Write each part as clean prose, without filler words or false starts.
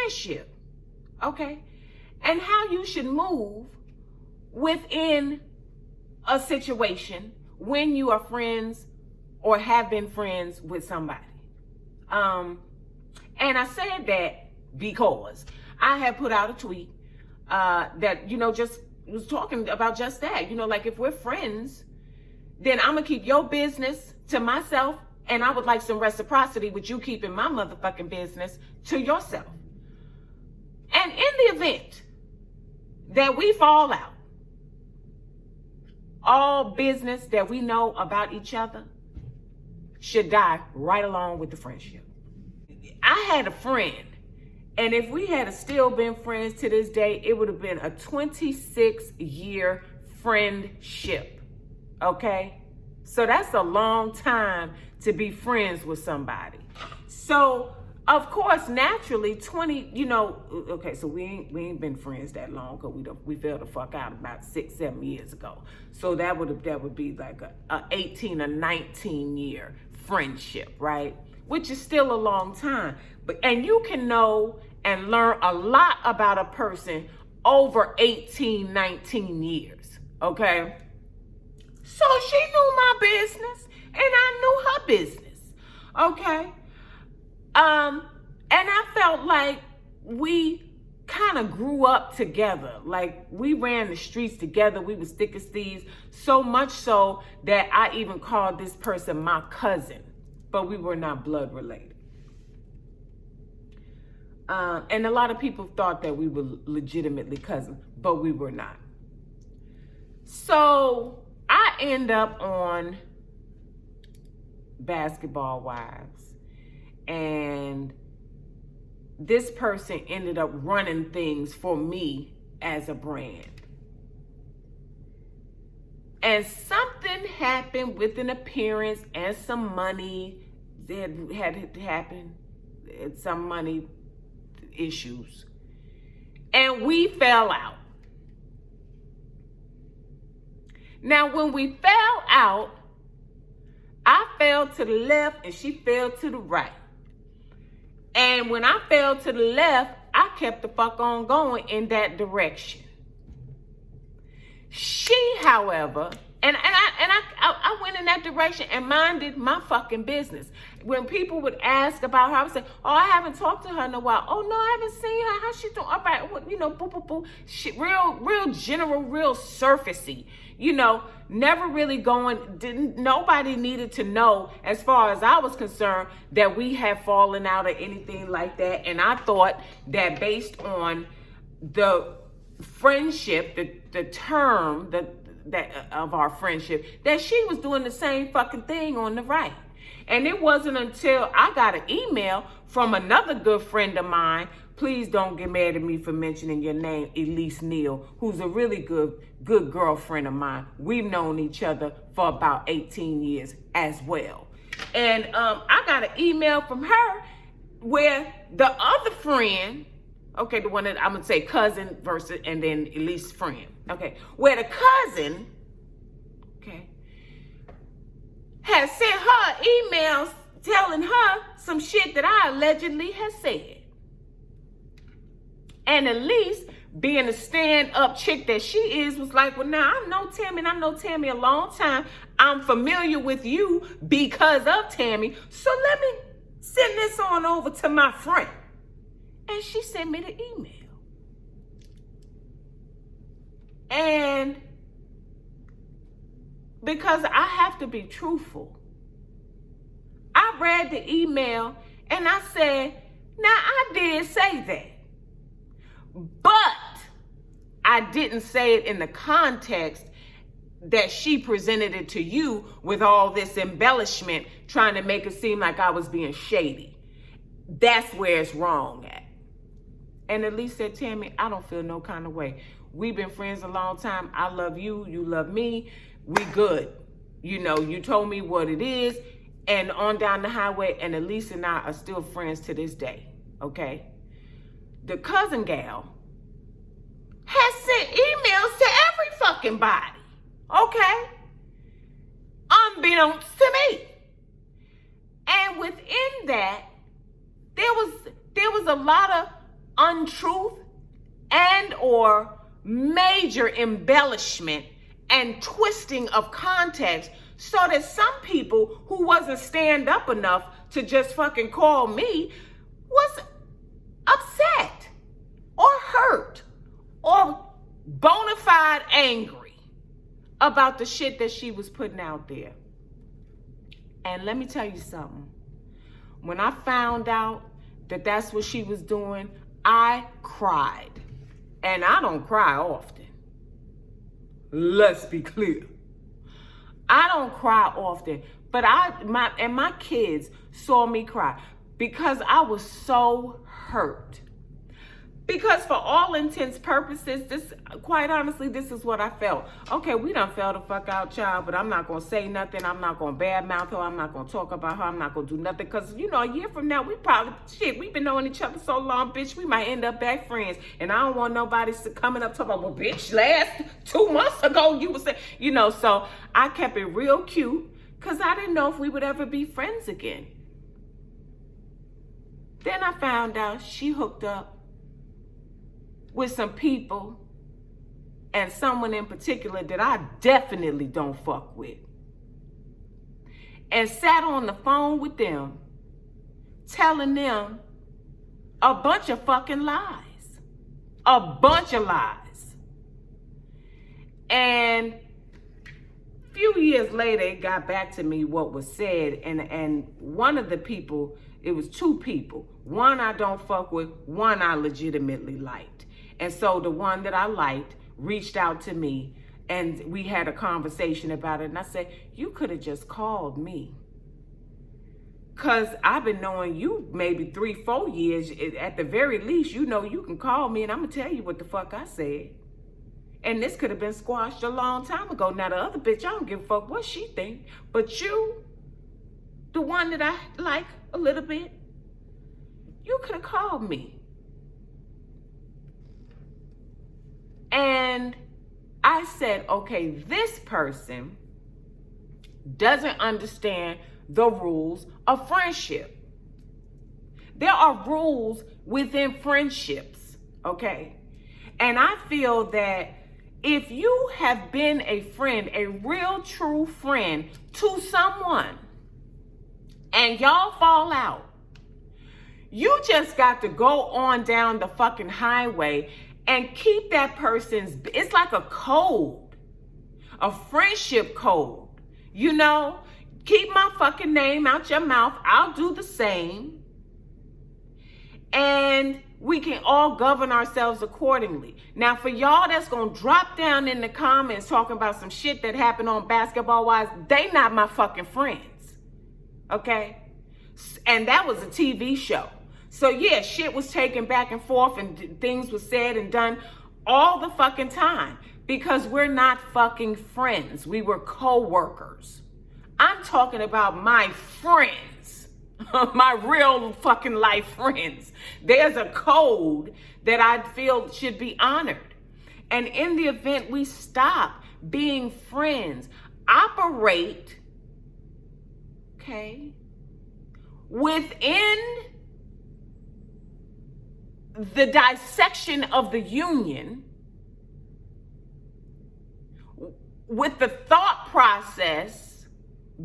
friendship, okay? And how you should move within a situation when you are friends or have been friends with somebody. And I said that because I had put out a tweet that, just was talking about just that. Like, if we're friends, then I'm gonna keep your business to myself, and I would like some reciprocity with you keeping my motherfucking business to yourself. And in the event that we fall out, all business that we know about each other should die right along with the friendship. I had a friend, and if we had still been friends to this day, it would have been a 26-year friendship, okay? So that's a long time to be friends with somebody. So, of course, naturally, okay, so we ain't been friends that long, because we fell the fuck out about 6-7 years ago. So that would be like a 18 or 19 year friendship, right? Which is still a long time. And you can know and learn a lot about a person over 18, 19 years, okay? So she knew my business, and I knew her business, okay? And I felt like we kind of grew up together. Like, we ran the streets together. We were thick as thieves, so much so that I even called this person my cousin, but we were not blood related. And a lot of people thought that we were legitimately cousins, but we were not. So I end up on Basketball Wives, and this person ended up running things for me as a brand. And something happened with an appearance and some money that had happened, some money issues. And we fell out. Now, when we fell out, I fell to the left and she fell to the right. And when I fell to the left, I kept the fuck on going in that direction. She, however, and I went in that direction and minded my fucking business. When people would ask about her, I would say, "Oh, I haven't talked to her in a while." "Oh no, I haven't seen her. How's she doing?" All right, boo, boo, boo. She, real general, real surfacey. Never really nobody needed to know, as far as I was concerned, that we had fallen out or anything like that. And I thought that based on the friendship, the term that of our friendship, that she was doing the same fucking thing on the right. And it wasn't until I got an email from another good friend of mine. Please don't get mad at me for mentioning your name, Elise Neal, who's a really good girlfriend of mine. We've known each other for about 18 years as well. And I got an email from her where the other friend, okay, the one that I'm gonna say cousin versus, and then Elise's friend, okay, where the cousin, okay, had sent her emails telling her some shit that I allegedly had said. And Elise, being a stand-up chick that she is, was like, "Well, now I know Tami, and I know Tami a long time. I'm familiar with you because of Tami. So let me send this on over to my friend." And she sent me the email. And because I have to be truthful, I read the email and I said, "Now, I did say that. But I didn't say it in the context that she presented it to you with all this embellishment, trying to make it seem like I was being shady. That's where it's wrong at." And Elise said, "Tami, I don't feel no kind of way. We've been friends a long time. I love you. You love me. We good. You told me what it is, and on down the highway, and Elise and I are still friends to this day, okay? The cousin gal has sent emails to every fucking body, okay? Unbeknownst to me. And within that, there was a lot of untruth and or major embellishment and twisting of context so that some people who wasn't stand up enough to just fucking call me was upset or hurt or bona fide angry about the shit that she was putting out there. And let me tell you something. When I found out that that's what she was doing, I cried. And I don't cry often. Let's be clear. I don't cry often, but my kids saw me cry because I was so hurt. Because for all intents purposes, quite honestly, this is what I felt. Okay, we done fell the fuck out, child, but I'm not going to say nothing. I'm not going to badmouth her. I'm not going to talk about her. I'm not going to do nothing. Because, a year from now, we've been knowing each other so long, bitch, we might end up back friends. And I don't want nobody coming up talking about, well, bitch, last 2 months ago, you was saying, so I kept it real cute because I didn't know if we would ever be friends again. Then I found out she hooked up with some people and someone in particular that I definitely don't fuck with. And sat on the phone with them, telling them a bunch of fucking lies. A bunch of lies. And a few years later, it got back to me what was said. And one of the people, it was 2 people. One I don't fuck with, one I legitimately liked. And so the one that I liked reached out to me and we had a conversation about it. And I said, you could have just called me. Because I've been knowing you maybe 3-4 years. At the very least, you can call me and I'm going to tell you what the fuck I said. And this could have been squashed a long time ago. Now, the other bitch, I don't give a fuck what she think. But you, the one that I like a little bit, you could have called me. And I said, okay, this person doesn't understand the rules of friendship. There are rules within friendships, okay? And I feel that if you have been a friend, a real true friend to someone, and y'all fall out, you just got to go on down the fucking highway and keep that person's, it's like a code, a friendship code, keep my fucking name out your mouth. I'll do the same. And we can all govern ourselves accordingly. Now, for y'all that's going to drop down in the comments talking about some shit that happened on Basketball Wives, they not my fucking friends. Okay? And that was a TV show. So yeah, shit was taken back and forth and things were said and done all the fucking time because we're not fucking friends. We were co-workers. I'm talking about my friends, my real fucking life friends. There's a code that I feel should be honored. And in the event we stop being friends, operate, okay, within the dissection of the union, with the thought process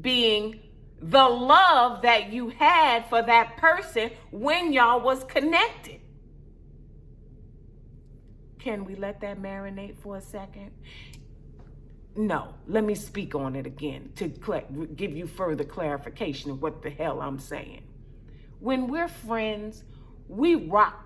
being the love that you had for that person when y'all was connected. Can we let that marinate for a second? No, let me speak on it again to give you further clarification of what the hell I'm saying. When we're friends, we rock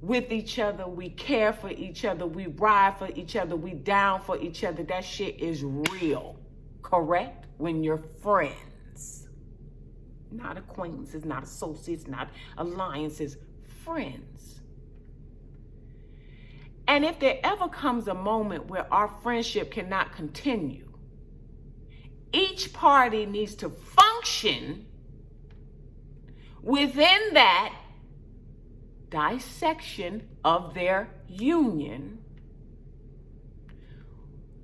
with each other, we care for each other, we ride for each other, we down for each other. That shit is real, correct? When you're friends, not acquaintances, not associates, not alliances, friends. And if there ever comes a moment where our friendship cannot continue, each party needs to function within that dissection of their union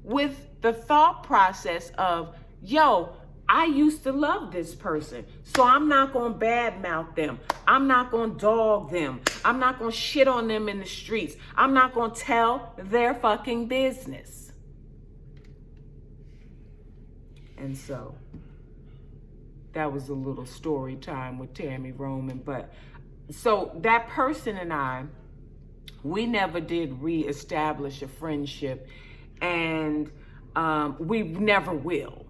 with the thought process of, yo, I used to love this person, so I'm not going to badmouth them. I'm not going to dog them. I'm not going to shit on them in the streets. I'm not going to tell their fucking business. And so that was a little story time with Tami Roman. But so that person and I, we never did reestablish a friendship, and we never will,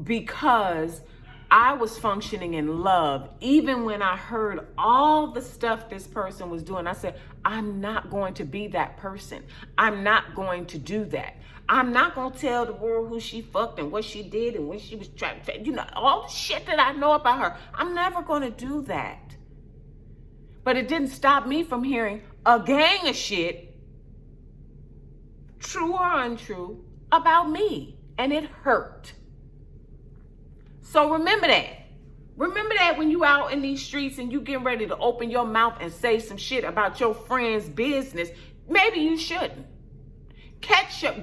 because I was functioning in love. Even when I heard all the stuff this person was doing, I said, I'm not going to be that person. I'm not going to do that. I'm not going to tell the world who she fucked and what she did and when she was trying to, all the shit that I know about her. I'm never going to do that. But it didn't stop me from hearing a gang of shit, true or untrue, about me. And it hurt. So remember that. Remember that when you out in these streets and you getting ready to open your mouth and say some shit about your friend's business, maybe you shouldn't.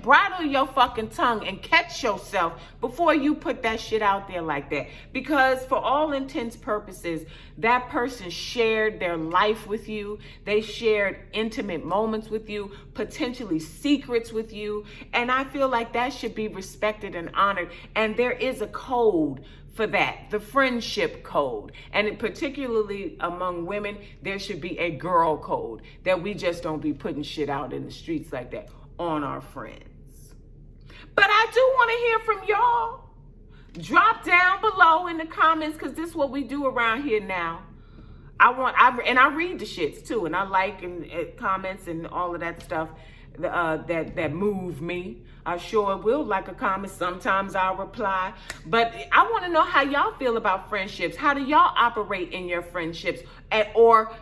Bridle your fucking tongue and catch yourself before you put that shit out there like that. Because for all intents purposes, that person shared their life with you. They shared intimate moments with you, potentially secrets with you. And I feel like that should be respected and honored. And there is a code for that, the friendship code. And particularly among women, there should be a girl code, that we just don't be putting shit out in the streets like that on our friends. But I do want to hear from y'all. Drop down below in the comments, because this is what we do around here now. I read the shits too, and I like and comments and all of that stuff that move me. I sure will like a comment. Sometimes I'll reply. But I want to know how y'all feel about friendships. How do y'all operate in your friendships, or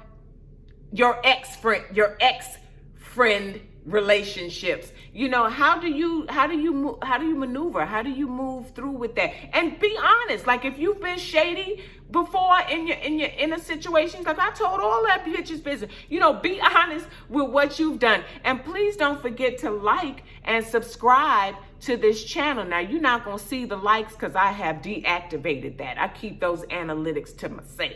your ex-friend relationships? How do you maneuver? How do you move through with that? And be honest. Like, if you've been shady before in a situation, like I told all that bitch's business, be honest with what you've done. And please don't forget to like and subscribe to this channel. Now, you're not going to see the likes because I have deactivated that. I keep those analytics to myself.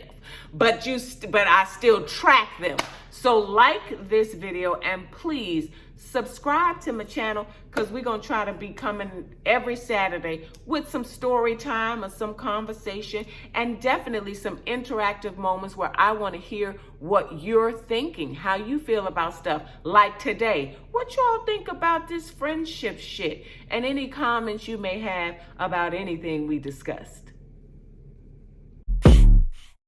But I still track them. So like this video, and please subscribe to my channel, because we're going to try to be coming every Saturday with some story time or some conversation, and definitely some interactive moments where I want to hear what you're thinking, how you feel about stuff like today. What y'all think about this friendship shit, and any comments you may have about anything we discussed.